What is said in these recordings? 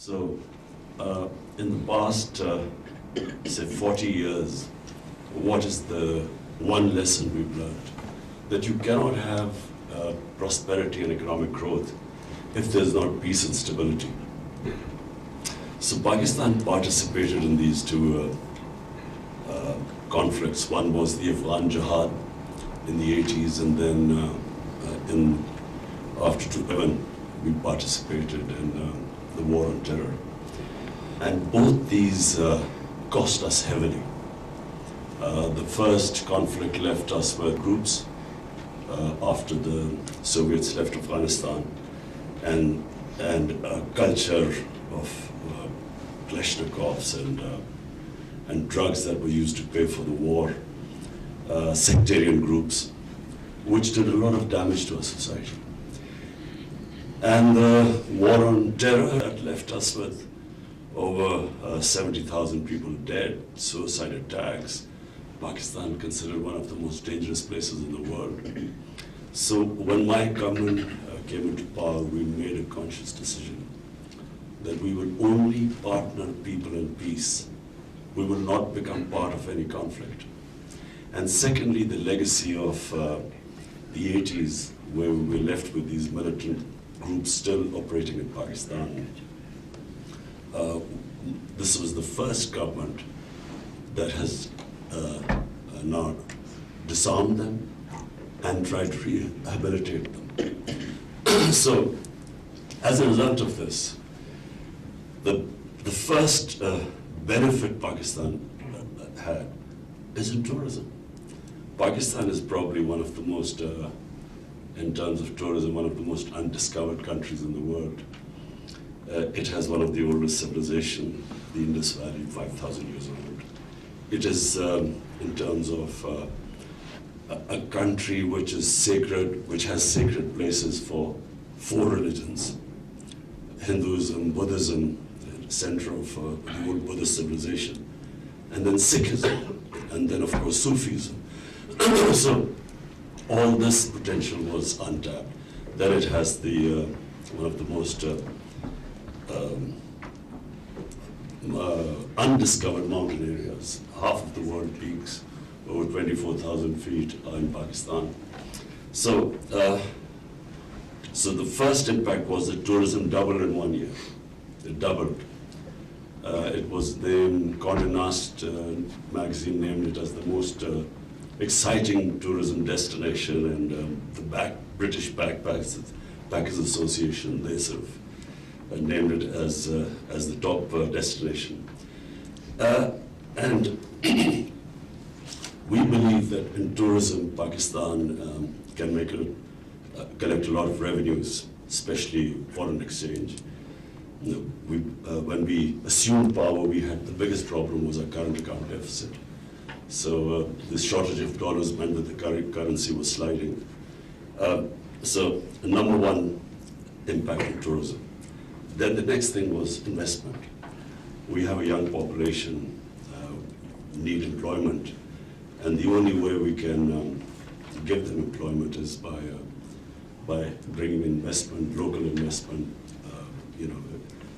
So, in the past, say 40 years, what is the one lesson we've learned? That you cannot have prosperity and economic growth if there's not peace and stability. So Pakistan participated in these two conflicts. One was the Afghan Jihad in the 80s, and then after 2011, we participated in the war on terror. And both these cost us heavily. The first conflict left us with groups after the Soviets left Afghanistan, and a culture of Kalashnikovs and drugs that were used to pay for the war, sectarian groups, which did a lot of damage to our society. And the war on terror that left us with over 70,000 people dead, suicide attacks. Pakistan considered one of the most dangerous places in the world. So when my government came into power, we made a conscious decision that we will only partner people in peace. We will not become part of any conflict. And secondly, the legacy of the 80s, where we were left with these militant groups still operating in Pakistan. This was the first government that has now disarmed them and tried to rehabilitate them. So, as a result of this, the first benefit Pakistan had is in tourism. Pakistan is probably one of the most, in terms of tourism, one of the most undiscovered countries in the world. It has one of the oldest civilizations, the Indus Valley, 5,000 years old. It is, in terms of a country which is sacred, which has sacred places for four religions: Hinduism, Buddhism, the center of the old Buddhist civilization, and then Sikhism, and then of course Sufism. So all this potential was untapped. Then it has the one of the most undiscovered mountain areas. Half of the world peaks, over 24,000 feet, are in Pakistan. So, so the first impact was that tourism doubled in 1 year. It doubled. It was named, Condé Nast magazine named it as the most exciting tourism destination, and the British Backpackers Association, they sort of named it as the top destination. And we believe that in tourism, Pakistan can collect a lot of revenues, especially foreign exchange. You know, when we assumed power, the biggest problem was our current account deficit. So the shortage of dollars meant that the currency was sliding. So number one impact on tourism. Then the next thing was investment. We have a young population, need employment, and the only way we can give them employment is by bringing investment, local investment,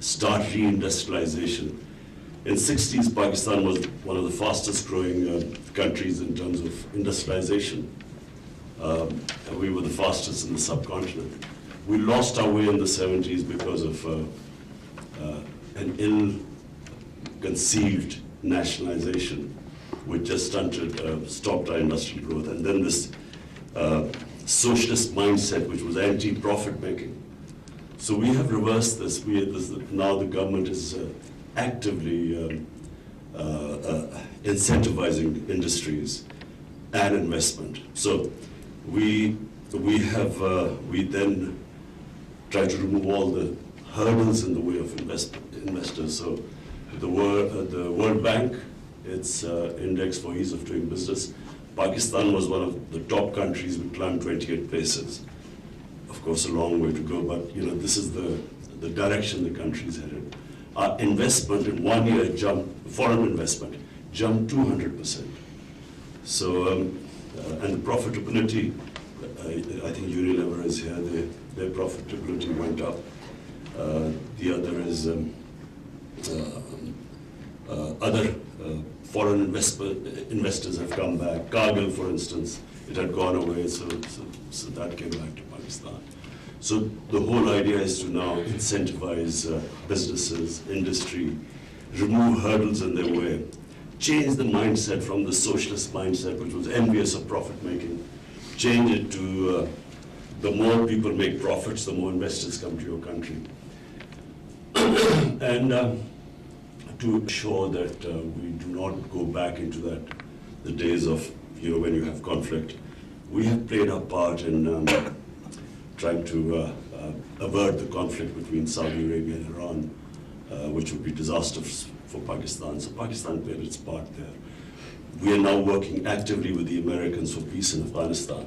start reindustrialization. In the 60s, Pakistan was one of the fastest growing countries in terms of industrialization. We were the fastest in the subcontinent. We lost our way in the 70s because of an ill-conceived nationalization, which just stopped our industrial growth. And then this socialist mindset, which was anti-profit making. So we have reversed this. Now the government is actively incentivizing industries and investment. So we then try to remove all the hurdles in the way of investors. So the World Bank, its index for ease of doing business, Pakistan was one of the top countries. We climbed 28 places. Of course, a long way to go, but this is the direction the country is headed. Our investment in 1 year foreign investment jumped 200%. So, and the profitability, I think Unilever is here, their profitability went up. The other is Other foreign investors have come back. Cargill, for instance, it had gone away, so that came back to Pakistan. So the whole idea is to now incentivize businesses, industry, remove hurdles in their way, change the mindset from the socialist mindset, which was envious of profit making, change it to the more people make profits, the more investors come to your country. And to ensure that we do not go back into the days of, when you have conflict. We have played our part in trying to avert the conflict between Saudi Arabia and Iran, which would be disastrous for Pakistan. So Pakistan played its part there. We are now working actively with the Americans for peace in Afghanistan.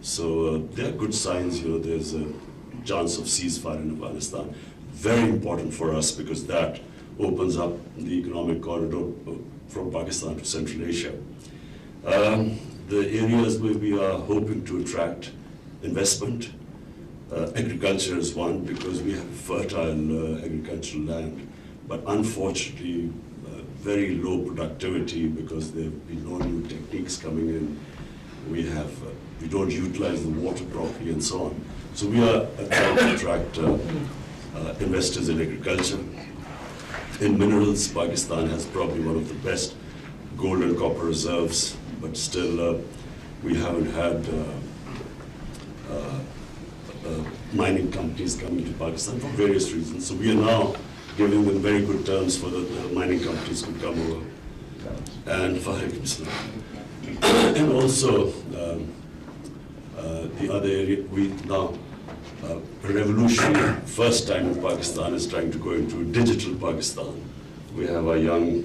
So there are good signs, there's a chance of ceasefire in Afghanistan. Very important for us because that opens up the economic corridor from Pakistan to Central Asia. The areas where we are hoping to attract investment, agriculture is one because we have fertile agricultural land, but unfortunately very low productivity because there have been no new techniques coming in. We don't utilize the water properly and so on. So we are trying to attract investors in agriculture. In minerals, Pakistan has probably one of the best gold and copper reserves, but still we haven't had mining companies coming to Pakistan for various reasons. So we are now giving them very good terms for the mining companies to come over. And and also the other area, we now a revolutionary first time in Pakistan is trying to go into digital Pakistan. We have our young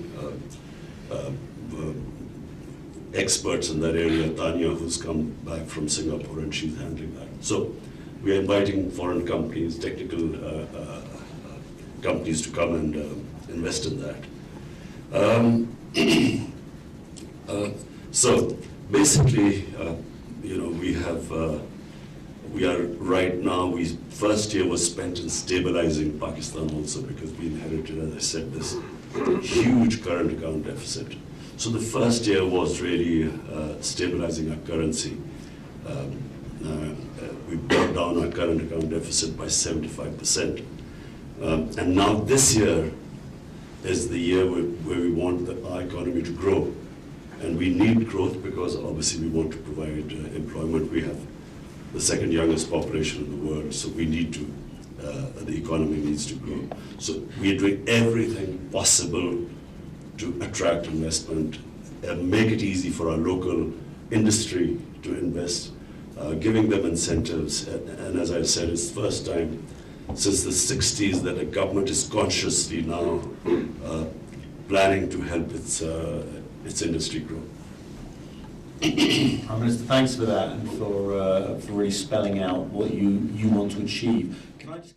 experts in that area, Tanya, who's come back from Singapore, and she's handling that. So we are inviting foreign companies, technical companies to come and invest in that. So basically, we are right now, first year was spent in stabilizing Pakistan also because we inherited, as I said, this huge current account deficit. So the first year was really stabilizing our currency. We brought down our current account deficit by 75%. And now this year is the year where we want our economy to grow. And we need growth because obviously we want to provide employment. We have the second youngest population in the world, so we need to, the economy needs to grow. So we are doing everything possible to attract investment, make it easy for our local industry to invest, giving them incentives. And as I said, it's the first time since the 60s that a government is consciously now planning to help its industry grow. Prime Minister, thanks for that and for really spelling out what you want to achieve. Can I just...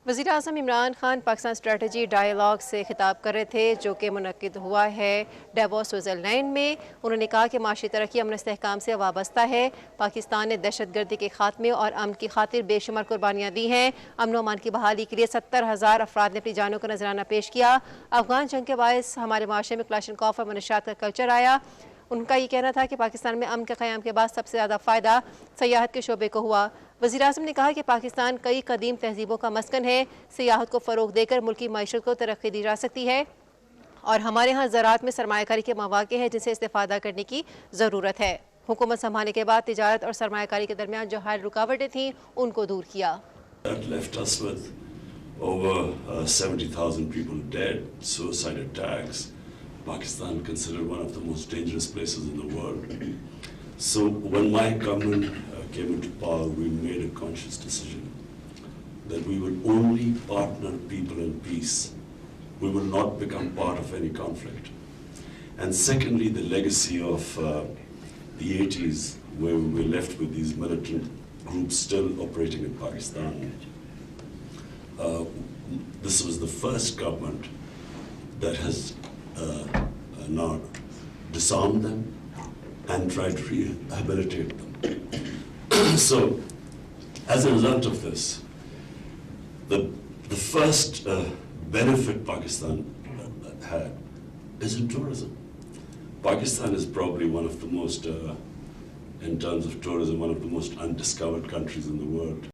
वज़ीर आज़म Imran Khan Pakistan strategy dialogue से खिताब कर रहे थे जो कि मुनक्किद हुआ है davos स्विट्ज़रलैंड में। उन्होंने कहा कि माशी तरक्की अमन इस्तेहकाम से वाबस्ता है। पाकिस्तान ने दहशतगर्दी के खात्मे और अमन की खातिर बेशुमार कुर्बानियाँ दी हैं। अमन व अमान की बहाली के लिए 70,000 अफराद ने अपनी जानों का नजराना पेश किया। अफगान जंग के बायस हमारे माशरे में क्लाशनकॉफ और मनशात का कल्चर आया। उनका ये कहना था कि पाकिस्तान में अमन के क़याम के बाद सबसे ज़्यादा फ़ायदा सयाहत के शोबे को हुआ। वज़ीर आज़म ने कहा कि पाकिस्तान कई कदीम तहजीबों का मस्कन है। सियाहत को फ़रोग़ देकर मुल्की मईशत को तरक्की दी जा सकती है और हमारे यहाँ ज़राअत में सरमायाकारी के मौक़े हैं जिनसे इस्तेफ़ादा करने की ज़रूरत है। हुकूमत संभालने के बाद तिजारत और सरमायाकारी के दरमियान जो हाल रुकावटें थीं उनको दूर किया। That left us with over 70,000 people dead, suicide attacks. Pakistan considered one of the most dangerous places in the world. So when my government came into power, we made a conscious decision that we will only partner people in peace. We will not become part of any conflict. And secondly, the legacy of the 80s, where we were left with these militant groups still operating in Pakistan. This was the first government that has now disarmed them and tried to rehabilitate them. So, as a result of this, the first benefit Pakistan had is in tourism. Pakistan is probably one of the most, in terms of tourism, one of the most undiscovered countries in the world.